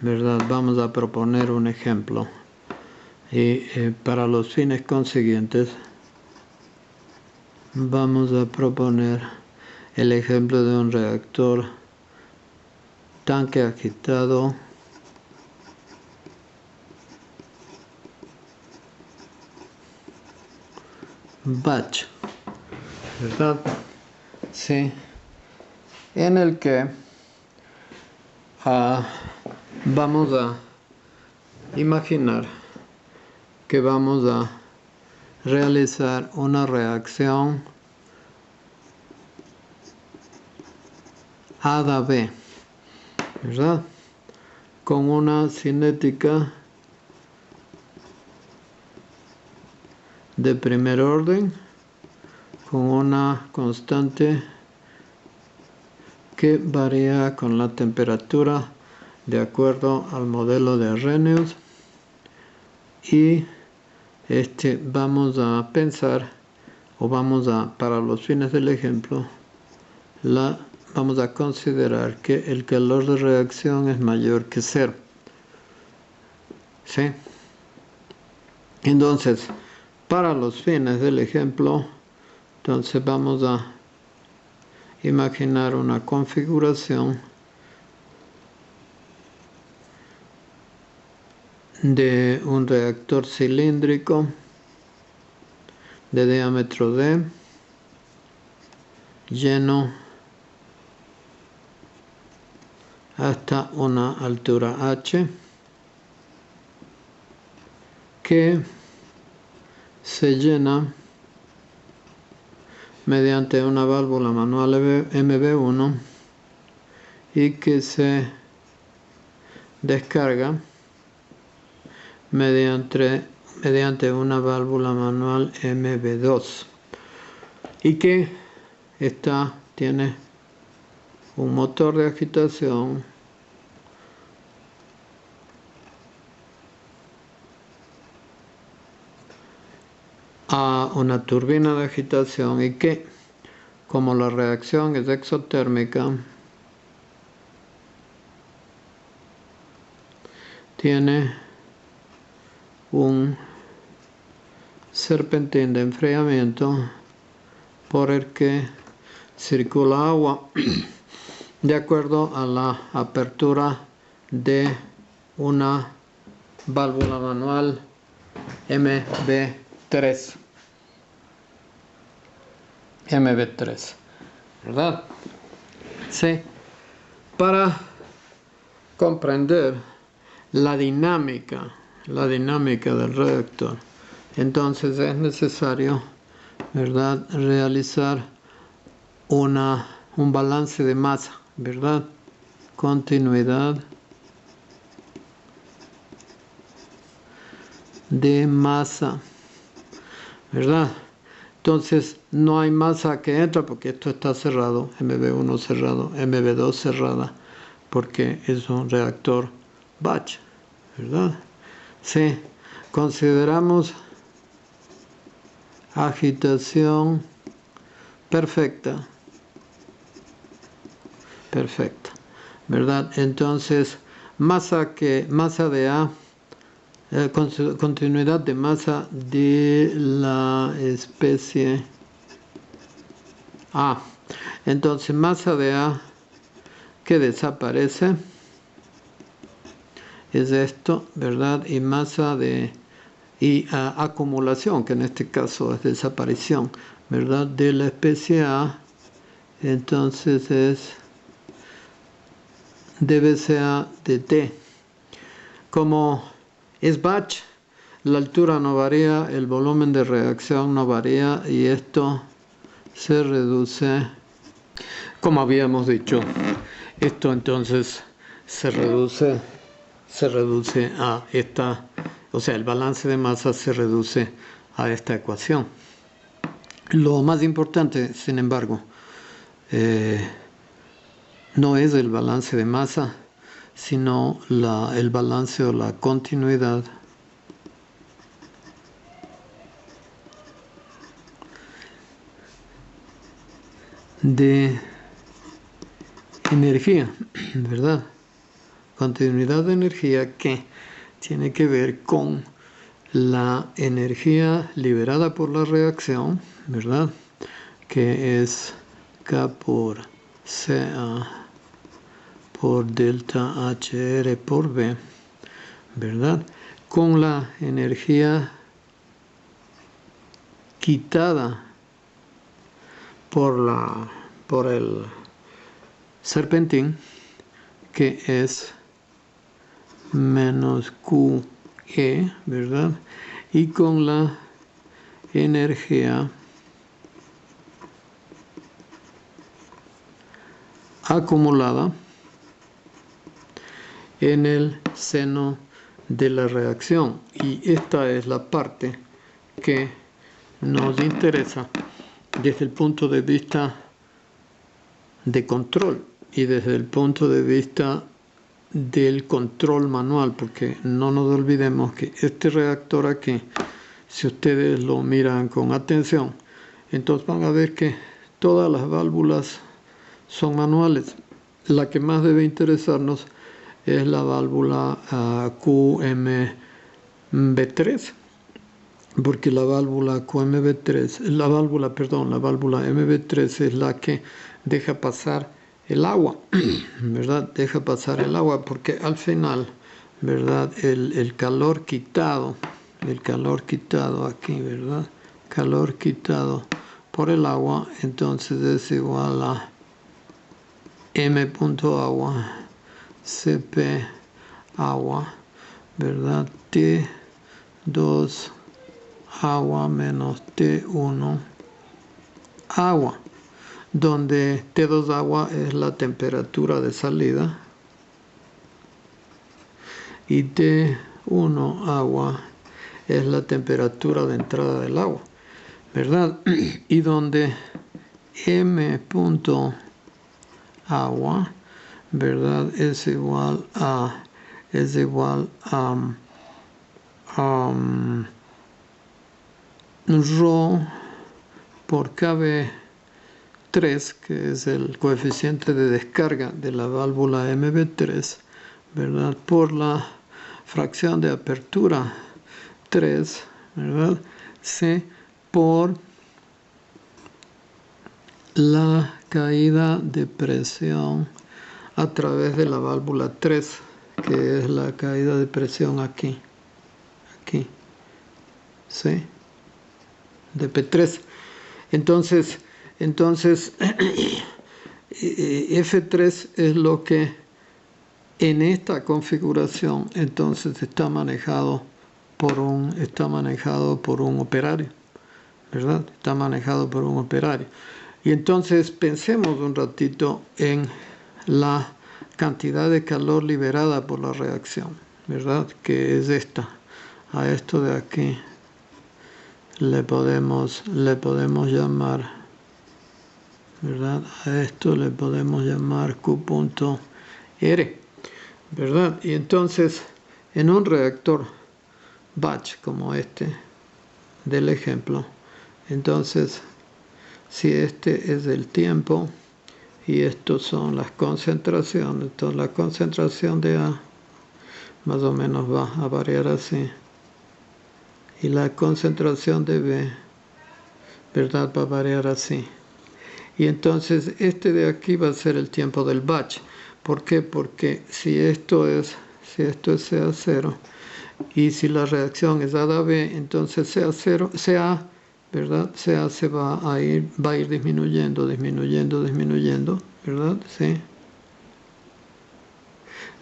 ¿verdad? Vamos a proponer un ejemplo. Y para los fines consiguientes, vamos a proponer el ejemplo de un reactor tanque agitado batch, ¿verdad? Sí, en el que vamos a imaginar que vamos a realizar una reacción A-B, ¿verdad? Con una cinética de primer orden, con una constante que varía con la temperatura de acuerdo al modelo de Arrhenius, y vamos a pensar, o para los fines del ejemplo, vamos a considerar que el calor de reacción es mayor que 0. ¿Sí? Entonces, para los fines del ejemplo, entonces vamos a imaginar una configuración de un reactor cilíndrico de diámetro D, lleno hasta una altura H, que se llena mediante una válvula manual MB1 y que se descarga mediante una válvula manual MB2, y que tiene un motor de agitación a una turbina de agitación, y que, como la reacción es exotérmica, tiene un serpentín de enfriamiento por el que circula agua de acuerdo a la apertura de una válvula manual MB3, ¿verdad? Sí. Para comprender la dinámica del reactor, entonces es necesario, ¿verdad?, realizar un balance de masa, ¿verdad? Continuidad de masa, ¿verdad? Entonces no hay masa que entra porque esto está cerrado, MB1 cerrado, MB2 cerrada, porque es un reactor batch, ¿verdad? Sí, consideramos agitación perfecta, ¿verdad? Entonces, masa de A, continuidad de masa de la especie A. Entonces, masa de A que desaparece es esto, ¿verdad? Y masa acumulación, que en este caso es desaparición, ¿verdad?, de la especie A, entonces debe ser de T. Como es batch, la altura no varía, el volumen de reacción no varía, y esto se reduce, como habíamos dicho, esto entonces se reduce a esta, o sea, el balance de masa se reduce a esta ecuación. Lo más importante, sin embargo, no es el balance de masa, sino el balance o la continuidad de energía, ¿verdad? Continuidad de energía que tiene que ver con la energía liberada por la reacción, ¿verdad? Que es K por CA por delta HR por B, ¿verdad? Con la energía quitada por el serpentín, que es menos QE, ¿verdad? Y con la energía acumulada en el seno de la reacción. Y esta es la parte que nos interesa desde el punto de vista de control y desde el punto de vista del control manual, porque no nos olvidemos que este reactor aquí, si ustedes lo miran con atención, entonces van a ver que todas las válvulas son manuales. La que más debe interesarnos es la válvula QMB3, porque la válvula QMB3, la válvula MB3 es la que deja pasar el agua, ¿verdad? Deja pasar el agua porque al final, ¿verdad? El calor quitado aquí, ¿verdad? Calor quitado por el agua, entonces es igual a M punto agua, CP agua, ¿verdad? T2 agua menos T1 agua, donde T2 agua es la temperatura de salida y T1 agua es la temperatura de entrada del agua, ¿verdad? Y donde M punto agua, ¿verdad? Es igual a rho por KB3, que es el coeficiente de descarga de la válvula MB3, ¿verdad? Por la fracción de apertura 3, ¿verdad? C por la caída de presión a través de la válvula 3, que es la caída de presión aquí, ¿sí? De P3. Entonces F3 es lo que en esta configuración entonces está manejado por un operario, ¿verdad? Está manejado por un operario. Y entonces pensemos un ratito en la cantidad de calor liberada por la reacción, ¿verdad? Que es esta. A esto de aquí le podemos llamar, ¿verdad? A esto le podemos llamar Q.R, ¿verdad? Y entonces en un reactor batch como este del ejemplo, entonces si este es el tiempo y estos son las concentraciones, entonces la concentración de A más o menos va a variar así y la concentración de B, ¿verdad? Va a variar así. Y entonces este de aquí va a ser el tiempo del batch. ¿Por qué? Porque si esto es CA0 y si la reacción es A-B, entonces CA, ¿verdad? CA se va a ir disminuyendo, ¿verdad? Sí.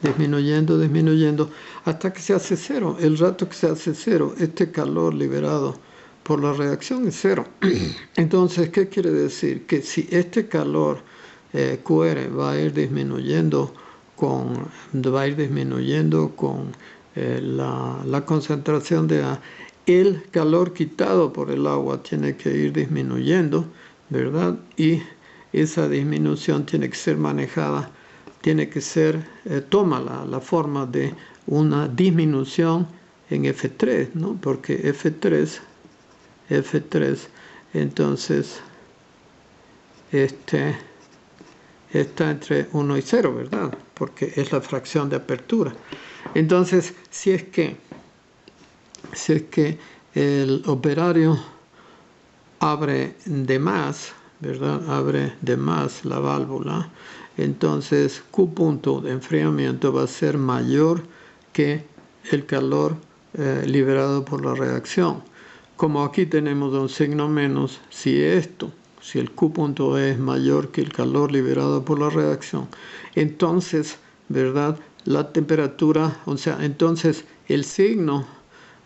Disminuyendo, hasta que se hace cero. El rato que se hace cero, este calor liberado por la reacción es cero. Entonces, ¿qué quiere decir? Que si este calor QR va a ir disminuyendo con la concentración de A, el calor quitado por el agua tiene que ir disminuyendo, ¿verdad? Y esa disminución tiene que ser manejada, toma la forma de una disminución en F3, ¿no? Porque F3, entonces, está entre 1 y 0, ¿verdad? Porque es la fracción de apertura. Entonces, si es que el operario abre de más, ¿verdad? Abre de más la válvula, entonces Q punto de enfriamiento va a ser mayor que el calor liberado por la reacción. Como aquí tenemos un signo menos, si el Q punto E es mayor que el calor liberado por la reacción, entonces, ¿verdad? La temperatura, o sea, entonces el signo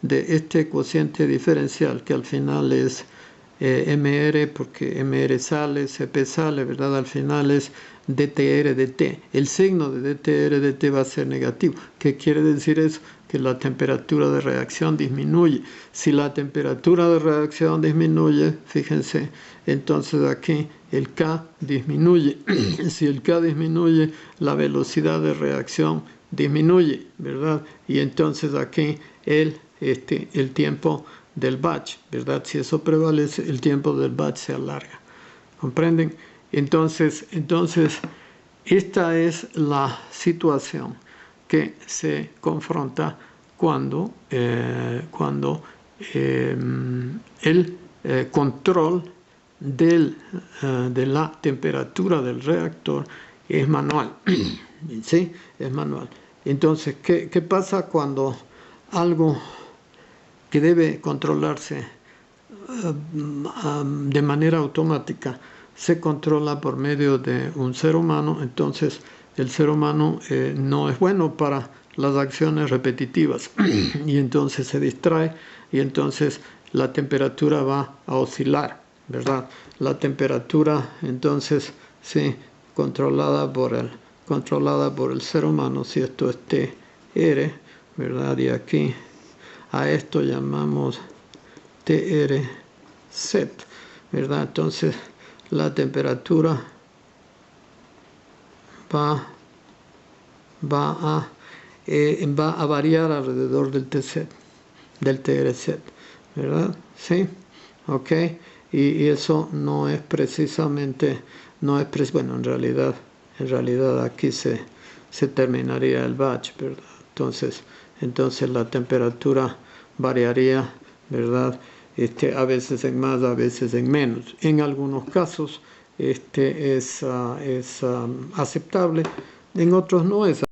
de este cociente diferencial, que al final es MR, porque MR sale, CP sale, ¿verdad? Al final es DTR dt. El signo de DTR dt va a ser negativo. ¿Qué quiere decir eso? Que la temperatura de reacción disminuye. Si la temperatura de reacción disminuye, fíjense, entonces aquí el K disminuye. Si el K disminuye, la velocidad de reacción disminuye, ¿verdad? Y entonces aquí el tiempo del batch, ¿verdad? Si eso prevalece, el tiempo del batch se alarga. ¿Comprenden? Entonces, esta es la situación que se confronta cuando el control de la temperatura del reactor es manual. ¿Sí? Es manual. Entonces, ¿qué pasa cuando algo que debe controlarse de manera automática se controla por medio de un ser humano? Entonces el ser humano no es bueno para las acciones repetitivas y entonces se distrae y entonces la temperatura va a oscilar, ¿verdad? La temperatura entonces sí, controlada por el ser humano, si esto es TR, ¿verdad? Y aquí a esto llamamos TR set, ¿verdad? Entonces la temperatura va a variar alrededor del TR set, ¿verdad? ¿Sí? ¿Ok? Y eso no es precisamente, bueno, en realidad aquí se terminaría el batch, ¿verdad? Entonces la temperatura variaría, ¿verdad? A veces en más, a veces en menos. En algunos casos es aceptable, en otros no es